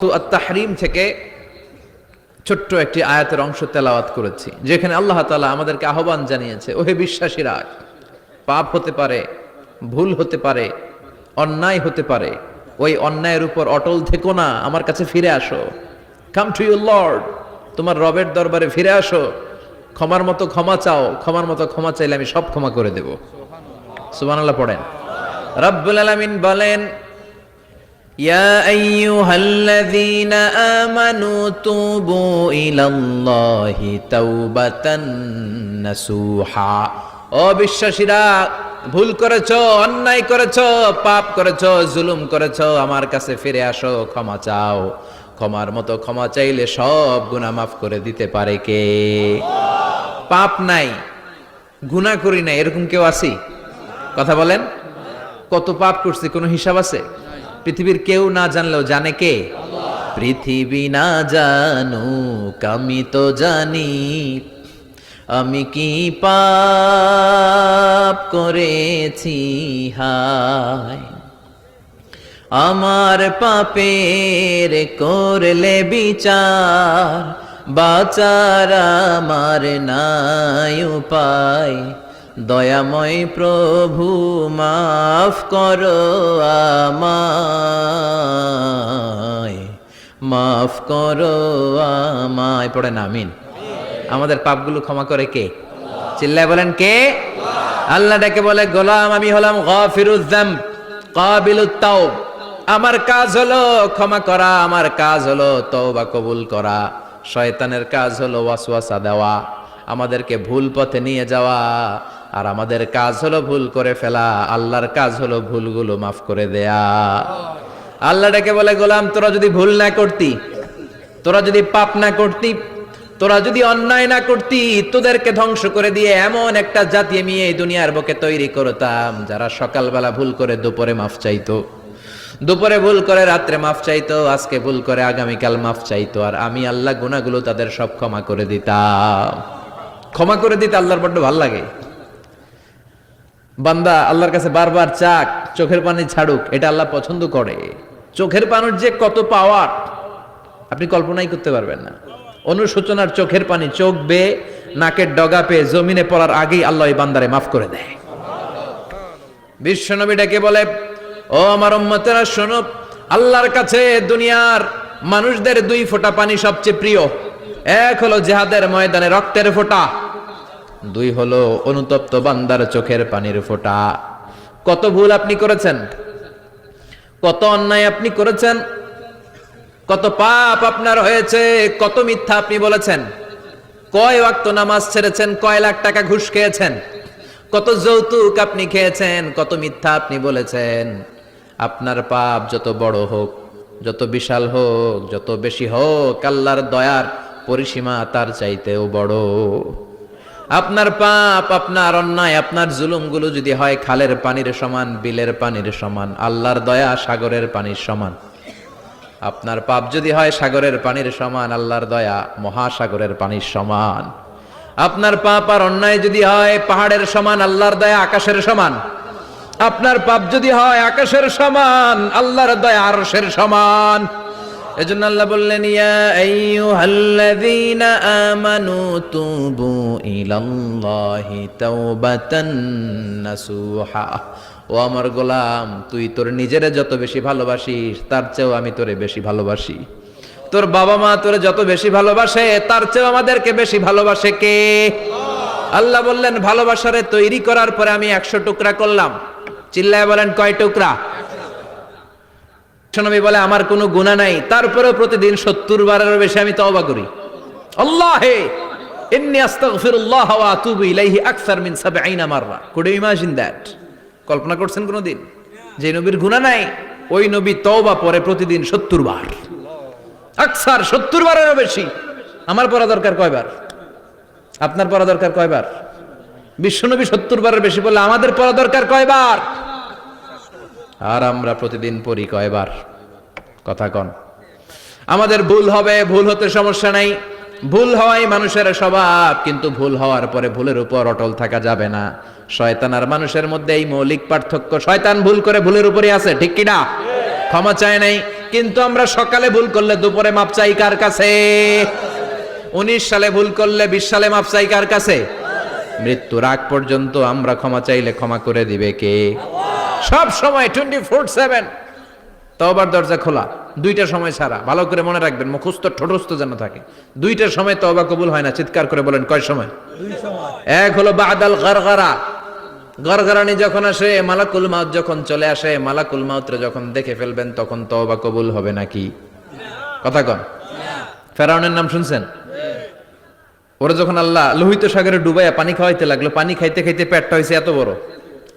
আত-তাহরিম থেকে ছোট্ট একটি আয়াতের অংশ তেলাওয়াত করেছি, যেখানে আল্লাহ তাআলা আমাদেরকে আহ্বান জানিয়েছে, ওহে বিশ্বাসীরা, পাপ হতে পারে, ভুল হতে পারে, অন্যায় হতে পারে, ওই অন্যায়ের উপর অটল থেকো না, আমার কাছে ফিরে আসো। কাম টু ইউর লর্ড, তোমার রবের দরবারে ফিরে আসো, ক্ষমার মতো ক্ষমা চাও, ক্ষমার মতো ক্ষমা চাইলে আমি সব ক্ষমা করে দেব। সুবহানাল্লাহ পড়েন। রব্বুল আলামিন বলেন, ইয়া আইয়ুহাল্লাযীনা আমানু তুবু ইলাল্লাহি তাওবাতান নাসুহা। ও বিশ্বাসীরা, ভুল করেছো, অন্যায় করেছো, পাপ করেছো, জুলুম করেছো, আমার কাছে ফিরে আসো, ক্ষমা চাও। ক্ষমার মতো ক্ষমা চাইলে সব গুনাহ মাফ করে দিতে পারে কে? পাপ নাই, গুনাহ করি নাই, এরকম কেউ আছি? কথা বলেন। কত পাপ করছি, কোনো হিসাব আছে? পৃথিবীর কেউ না জানলেও জানে কে? পৃথিবী না জানুক আমি তো জানি, আমি কি পাপ করেছি হায়। আমার পাপের করলে বিচার, বাঁচার আমার নাই উপায়। দয়াময় প্রভু মাফ করো আমায়, মাফ করো আমায়। পড়েন আমিন। আমাদের পাপগুলো ক্ষমা করে কে? চিল্লায় বলেন কে? আল্লাহ ডেকে বলে, গোলাম আমি হলাম গাফিরুয যামব কাবিলুত তাওব। আমার কাজ হলো ক্ষমা করা, আমার কাজ হলো তওবা কবুল করা। শয়তানের কাজ হলো ওয়াসওয়াসা দেওয়া, আমাদেরকে ভুল পথে নিয়ে যাওয়া। আর আমাদের কাজ হলো ভুল করে ফেলা, আল্লাহর কাজ হলো ভুলগুলো মাফ করে দেয়া। আল্লাহ ডেকে বলে, গোলাম তোরা যদি ভুল না করতি, তোরা যদি পাপ না করতি, তোরা যদি অন্যায় না করতি, তোদেরকে ধ্বংস করে দিয়ে এমন একটা জাতি আমি এই দুনিয়ার বুকে তৈরি করতাম, যারা সকালবেলা ভুল করে দুপুরে মাফ চাইতো, দুপুরে ভুল করে রাত্রে মাফ চাইতো, আজকে ভুল করে আগামীকাল মাফ চাইতো। আর আমি আল্লাহ গুনাহগুলো তাদের সব ক্ষমা করে দিতাম। ক্ষমা করে দিতে আল্লাহর বড্ড ভালো লাগে। বান্দা আল্লাহর কাছে বারবার চাক, চোখের পানি ছাড়ুক, এটা আল্লাহ পছন্দ করে। চোখের পানির যে কত পাওয়ার আপনি কল্পনাই করতে পারবেন না। অনুশোচনার চোখের পানি, চোখ বেয়ে নাকের ডগা পেয়ে জমিনে পড়ার আগেই আল্লাহ এই বান্দারে মাফ করে দেয়। বিশ্বনবী ডেকে বলে, ও আমার উম্মতেরা শোনো, আল্লাহর কাছে দুনিয়ার মানুষদের দুই ফোঁটা পানি সবচেয়ে প্রিয়। এক হলো জিহাদের ময়দানে রক্তের ফোঁটা, দুই হলো অনুতপ্ত বান্দার চোখের পানির ফোঁটা। কত ভুল আপনি করেছেন, কত অন্যায় আপনি করেছেন, কত পাপ আপনার হয়েছে, কত মিথ্যা আপনি বলেছেন, কয় ওয়াক্ত নামাজ ছেড়েছেন, কয় লাখ টাকা ঘুষ খেয়েছেন, কত যৌতুক আপনি খেয়েছেন, কত মিথ্যা আপনি বলেছেন। আপনার পাপ যত বড় হোক, যত বিশাল হোক, যত বেশি হোক, আল্লাহর দয়ার পরিসীমা তার চাইতেও বড়। আপনার পাপ, আপনার অন্যায়, আপনার জুলুমগুলো যদি হয় খালের পানির সমান, বিলের পানির সমান, আল্লাহর দয়া সাগরের পানির সমান। আপনার পাপ যদি হয় সাগরের পানির সমান, আল্লাহর দয়া মহাসাগরের পানির সমান। আপনার পাপ আর অন্যায় যদি হয় পাহাড়ের সমান, আল্লাহর দয়া আকাশের সমান। আপনার পাপ যদি হয় আকাশের সমান, আল্লাহর দয়া আরশের সমান। এজন্য আল্লাহ বললেন, ইয়া আইয়ুহাল্লাযীনা আমানু তুবু ইলাল্লাহি তাওবাতান নাসুহা। ও আমার গোলাম, তুই তোর নিজেরে যত বেশি ভালোবাসিস, তার চেয়েও আমি তোরে বেশি ভালোবাসি। তোর বাবা মা তোরে যত বেশি ভালোবাসে, তার চেয়েও আমাদেরকে বেশি ভালোবাসে কে? আল্লাহ বললেন, ভালোবাসারে তৈরি করার পরে আমি 100 টুকরা করলাম। চিল্লায় বলেন কয় টুকরা? নবী বলে, আমার কোনো গুনাহ নাই, তারপরেও প্রতিদিন 70 বারেরও বেশি আমি তওবা করি। আল্লাহে ইন্নী আস্তাগফিরুল্লাহ ওয়া আতুবু ইলাইহি আকসার মিন 70 মাররা। Could you imagine that? কল্পনা করছেন কোনদিন যে নবীর গুনাহ নাই, ওই নবী তওবা পড়ে প্রতিদিন 70 বার, আকসার 70 বারেরও বেশি। আমার পড়া দরকার কয়বার? আপনার পড়া দরকার কয়বার? বিশ্বনবী 70 বারের বেশি বললে আমাদের পড়া দরকার কয়বার? আর আমরা প্রতিদিন পড়ি কয়বার? কথা কন। আমাদের ভুল হবে, ভুল হতে সমস্যা নাই, ভুল হওয়াই মানুষের স্বভাব, কিন্তু ভুল হওয়ার পরে ভুলের উপর অটল থাকা যাবে না। শয়তান আর মানুষের মধ্যে এই মৌলিক পার্থক্য। শয়তান ভুল করে ভুলের উপরই আছে, ঠিক কিনা? ক্ষমা চায় নাই, কিন্তু আমরা সকালে ভুল করলে দুপুরে মাপ চাই কার কাছে? 19 সালে ভুল করলে 20 সালে মাপ চাই কার কাছে? মৃত্যুর আগ পর্যন্ত আমরা ক্ষমা চাইলে ক্ষমা করে দিবে কে? সব সময় 24/7 তওবার দরজা খোলা, দুইটা সময় ছাড়া। ভালো করে মনে রাখবেন, মুখস্থ ঠোঁটস্থ যেন থাকে। দুইটার সময় তওবা কবুল হয় না, চিৎকার করে বলেন কয় সময়? দুই সময়। এক হলো বাদাল গারগারা, গরগরানি যখন আসে, মালাকুল মাউত যখন চলে আসে, মালাকুল মাউতরে যখন দেখে ফেলবেন তখন তওবা কবুল হবে নাকি? কথা কন। ফেরাউনের নাম শুনছেন? ওরা যখন আল্লাহ লোহিত সাগরে ডুবাইয়া পানি খাওয়াইতে লাগলো, পানি খাইতে খাইতে পেটটা হয়েছে এত বড়,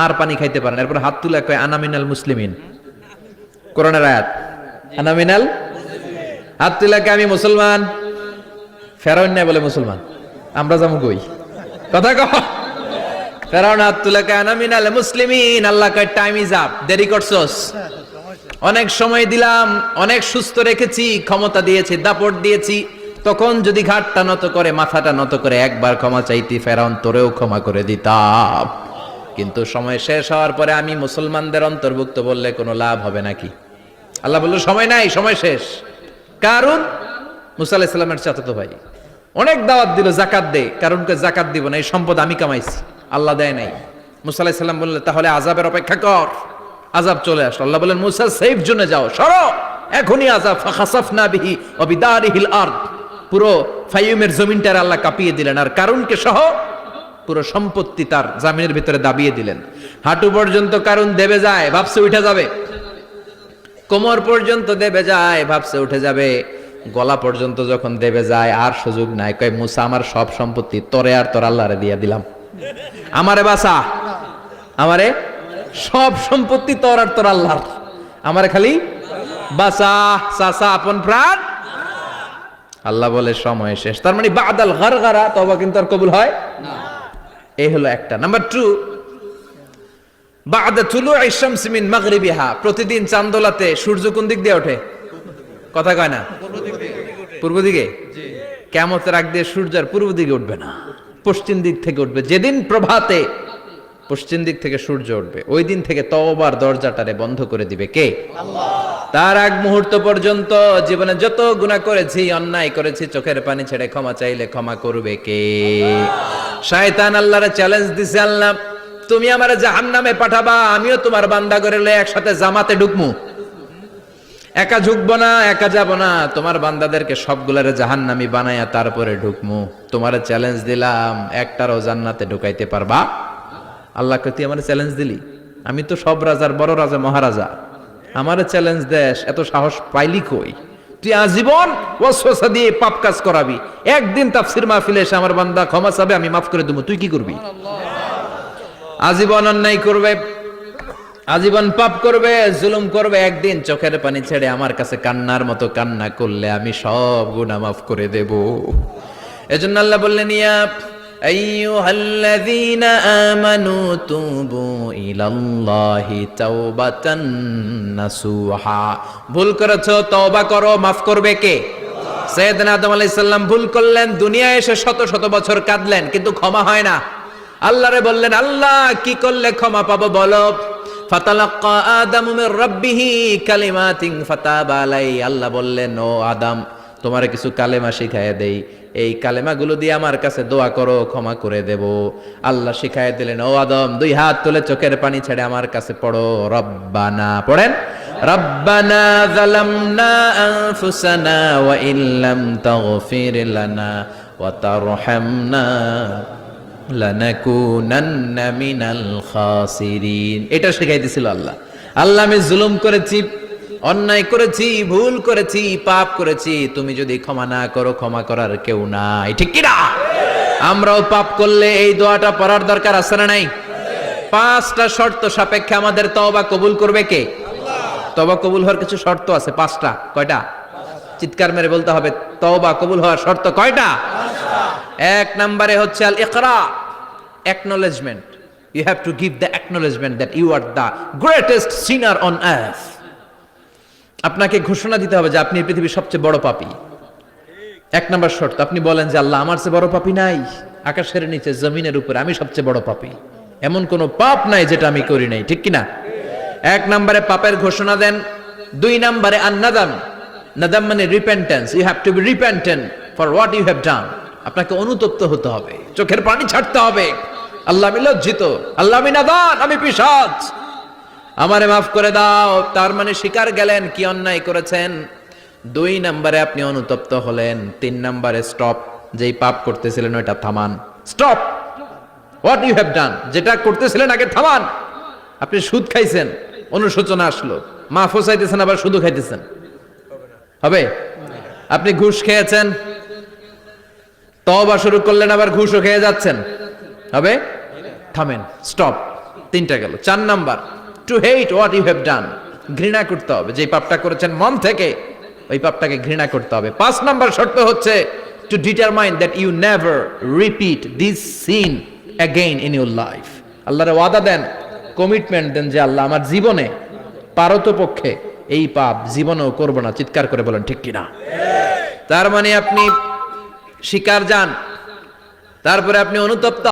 আর পানি খাইতে পারেন। এরপর হাত তুলে কয় আনা মিনাল মুসলিমিন, কোরআনের আয়াত, আনা মিনাল, হাত তুলে কয় আমি মুসলমান। ফেরাউন নাই বলে মুসলমান, আমরা যাবো কই? কথা কহ। ফেরাউন হাত তুলে কয় আনা মিনাল মুসলিমিন, আল্লাহ কয় টাইম ইজ আপ, দেরি করছস, অনেক সময় দিলাম, অনেক সুস্থ রেখেছি, ক্ষমতা দিয়েছি, দাপট দিয়েছি, তখন যদি ঘাটটা নত করে, মাথাটা নত করে একবার ক্ষমা চাইতি, ফেরাউন তোরেও ক্ষমা করে দিতাম। কিন্তু সময় শেষ হওয়ার পরে আমি মুসলমানদের অন্তর্ভুক্ত বললে কোনো লাভ হবে নাকি? আল্লাহ বলল সময় নাই, সময় শেষ। কারণ মুসা আলাইহিস সালামের চাচাতো ভাই অনেক দাওয়াত দিল, যাকাত দে, কারণকে যাকাত দিব না, এই সম্পদ আমি কামাইছি, আল্লাহ দেয় নাই। মুসা আলাইহিস সালাম বললেন তাহলে আযাবের অপেক্ষা কর। আযাব চলে আসলো, আল্লাহ বললেন মুসা সেফ জোনে যাও, সরো, এখনই আযাব। ফাখাসাফনা বিহি ওয়া বিদারিহিল আরদ, পুরো ফাইয়ুমের জমিনটার আল্লাহ কাঁপিয়ে দিলেন, আর কারুনকে সহ পুরো সম্পত্তি তার জামিনের ভিতরে দাবিয়ে দিলেন। হাঁটু পর্যন্ত কারুন দেবে যায়, ভাবছে উঠে যাবে, কোমর পর্যন্ত দেবে যায়, ভাবছে উঠে যাবে, গলা পর্যন্ত যখন দেবে যায় আর সুযোগ নাই। কয় মুসা আমার সব সম্পত্তি তোরে আর তোর আল্লাহরে দিয়ে দিলাম, আমারে বাঁচা, আমারে সব সম্পত্তি তোর আর তোর আল্লাহর, আমারে খালি বাঁচা, চাচা আপন প্রাণ। আল্লাহ বলে সময় শেষ। তার মানে বাদাল গারগারা তওবা কিন্তু আর কবুল হয় না। এই হলো একটা। নাম্বার 2, বাদা তুলুই শামসি মিন মাগরিবিহা, প্রতিদিন চাঁদোলাতে সূর্য কোন দিক দিয়ে ওঠে? কথা কয় না? পূর্ব দিকে। কিয়ামতের আগ দিয়ে সূর্য আর পূর্ব দিকে উঠবে না, পশ্চিম দিক থেকে উঠবে। যেদিন প্রভাতে পশ্চিম দিক থেকে সূর্য উঠবে, ওই দিন থেকে তওবার দরজাটারে বন্ধ করে দিবে কে? আল্লাহ। তার আগ মুহূর্ত পর্যন্ত জীবনে যত গুনাহ করেছি, অন্যায় করেছি, চোখের পানি ছেড়ে ক্ষমা চাইলে ক্ষমা করবে কে? শয়তান আল্লাহরে চ্যালেঞ্জ দিছে, আল্লাহ তুমি আমারে জাহান্নামে পাঠাবা, আমিও তোমার বান্দা করে লয়ে একসাথে জামাতে ঢুকমু, একা ঢুকবো না, একা যাব না, তোমার বান্দাদেরকে সবগুলারে জাহান্নামী বানায়া তারপরে ঢুকমু। তোমারে চ্যালেঞ্জ দিলাম, একটারও জান্নাতে ঢুকাইতে পারবা? আল্লাহকে তুই আমার চ্যালেঞ্জ দিলি, আমি তো সব রাজার বড় রাজা, মহারাজা, আমারে চ্যালেঞ্জ দেশ, এত সাহস পাইলি কই? তুই আজীবন ওয়াসওয়াসা দিয়ে পাপ কাজ করাবি, একদিন তাফসীর মাহফিলে এসে আমার বান্দা ক্ষমা চাবে, আমি মাফ করে দেবো, তুই কি করবি? আজীবন অন্যায় করবে, আজীবন পাপ করবে, জুলুম করবে, একদিন চোখের পানি ছেড়ে আমার কাছে কান্নার মতো কান্না করলে আমি সব গুনাহ মাফ করে দেব। এজন্য আল্লাহ বললেন ইয়া আইয়ুহাল্লাযীনা আমানু তুবু ইলাল্লাহি তাওবাতান নাসুহা, ভুল করেছো তওবা করো, মাফ করবে কে? সাইয়েদনা আদম আলাইহিস সালাম ভুল করলেন, দুনিয়ায় এসে শত শত বছর কাঁদলেন, কিন্তু ক্ষমা হয় না। আল্লাহরে বললেন আল্লাহ কি করলে ক্ষমা পাবো বলো? ফাতালাক্কা আদামু মির রাব্বিহি কালিমাতিন ফাতাবা আলাইহি, আল্লাহ বললেন ও আদম তোমারে কিছু কালেমা শিখাইয়া দেই, এই কালেমাগুলো দিয়ে আমার কাছে দোয়া করো, ক্ষমা করে দেব। আল্লাহ শিখাইয়া দিলেন, ও আদম দুই হাত তুলে চোখের পানি ছেড়ে আমার কাছে পড়ো, রব্বানা, পড়েন, রব্বানা যালামনা আনফুসানা ওয়া ইল্লাম তাগফির লানা ওয়া তারহামনা লানাকুনান্না মিনাল খাসিরিন। এটা শিখাই দিয়েছিল আল্লাহ। আল্লাহ আমি জুলুম করেছি, অন্যায় করেছি, ভুল করেছি, পাপ করেছি, তুমি যদি ক্ষমা না করো ক্ষমা করার কেউ নাই, ঠিক কি না? আমরাও পাপ করলে এই দোয়াটা পড়ার দরকার আছে না নাই? 5টা শর্ত সাপেক্ষে আমাদের তওবা কবুল করবে কে? আল্লাহ। তওবা কবুল হওয়ার কিছু শর্ত আছে 5টা। কয়টা? চিৎকার মেরে বলতে হবে, তওবা কবুল হওয়ার শর্ত কয়টা? 5টা। 1 নম্বরে হচ্ছে আল ইকরা, acknowledgement. You have to give the acknowledgement that you are the greatest sinner on earth. আপনাকে ঘোষণা দিতে হবে যে আপনি এই পৃথিবীর সবচেয়ে বড় পাপী। 1 নম্বর শর্ত, আপনি বলেন যে আল্লাহ আমার চেয়ে বড় পাপী নাই, আকাশের নিচে জমিনের উপরে আমি সবচেয়ে বড় পাপী, এমন কোন পাপ নাই যেটা আমি করি নাই, ঠিক কি না? 1 নম্বরে পাপের ঘোষণা দেন। 2 নম্বরে আন-নাদাম। নাদাম মানে repentance. You have to be repentant for what you have done. আপনাকে অনুতপ্ত হতে হবে, চোখের পানি ছাড়তে হবে। আল্লাহ আমি লজ্জিত, আল্লাহ আমি নাদান, আমি পিশাচ, আমারে মাফ করে দাও। তার মানে স্বীকার গেলেন কি অন্যায় করেছেন। 2 নম্বরে আপনি অনুতপ্ত হলেন। 3 নম্বরে স্টপ, যেই পাপ করতেছিলেন ওইটা থামান। Stop what you have done, যেটা করতেছিলেন আগে থামান। আপনি সুদ খাইছেন, অনুশোচনা আসলো, মাফও চাইতেছেন, আবার সুদও খাইতেছেন, হবে? আপনি ঘুষ খেয়েছেন, তওবা শুরু করলেন, আবার ঘুষও খেয়ে যাচ্ছেন, হবে? থামেন, স্টপ। 3টা গেল। 4 নাম্বার, to hate what you have done, ঘৃণা করতে হবে। যে পাপটা করেছেন মন থেকে, ওই পাপটাকে ঘৃণা করতে হবে। 5 নাম্বার শর্ত হচ্ছে to determine that you never repeat this sin again in your life. আল্লাহরে ওয়াদা দেন, কমিটমেন্ট দেন যে আল্লাহ আমার জীবনে পারতপক্ষে এই পাপ জীবনেও করব না। চিৎকার করে বলেন ঠিক কিনা? তার মানে আপনি স্বীকার যান, তারপরে আপনি অনুতপ্ত